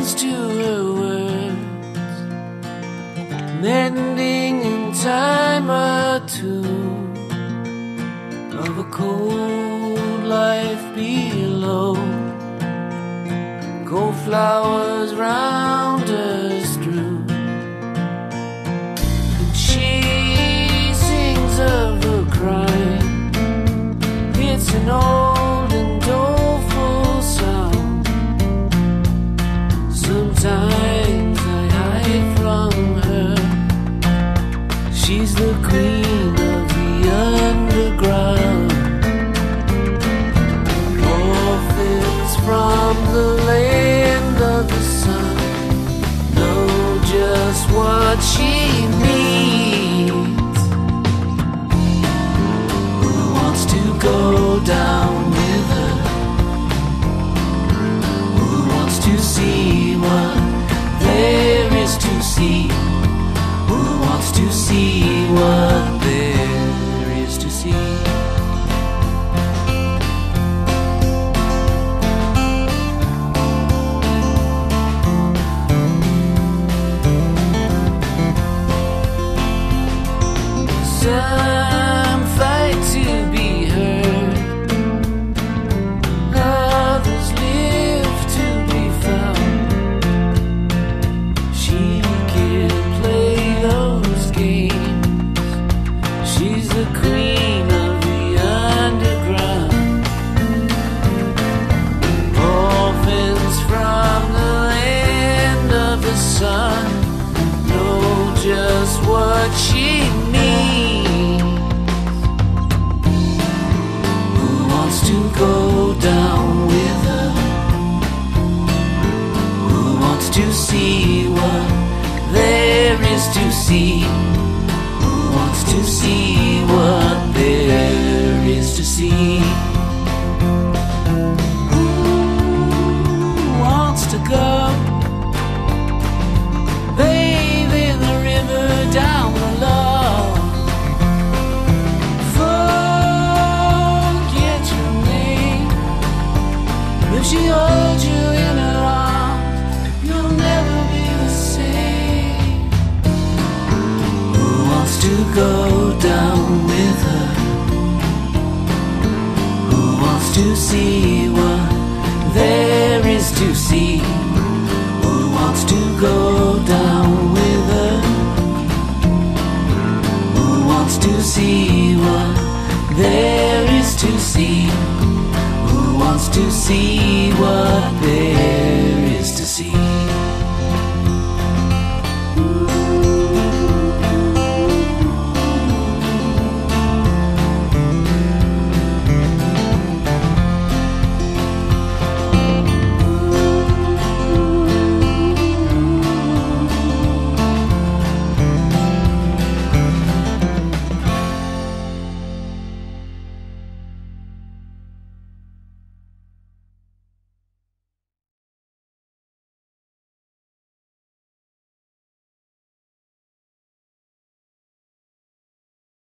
listens to her words, mending in time or two of a cold life below. Cold flowers round her strewn, and she sings of her crying. It's an old and doleful song. Sometimes I hide from her. She's the queen of the underground. Orphans from the land of the sun know just what she needs. Who wants to go down with her? Who wants to see what there is to see? Who wants to see what there is to see? Some fight to be heard, others live to be found. She can play those games. She's the queen of the underground. Orphans from the land of the sun know just what she needs. To go down with her? Who wants to see what there is to see? Who wants to see what there is to see? Who wants to go bathe in the river down below? If she holds you in her arms, you'll never be the same. Who wants to go down with her? Who wants to see what there is to see? Who wants to go down with her? Who wants to see what there is to see? Wants to see what there is to see.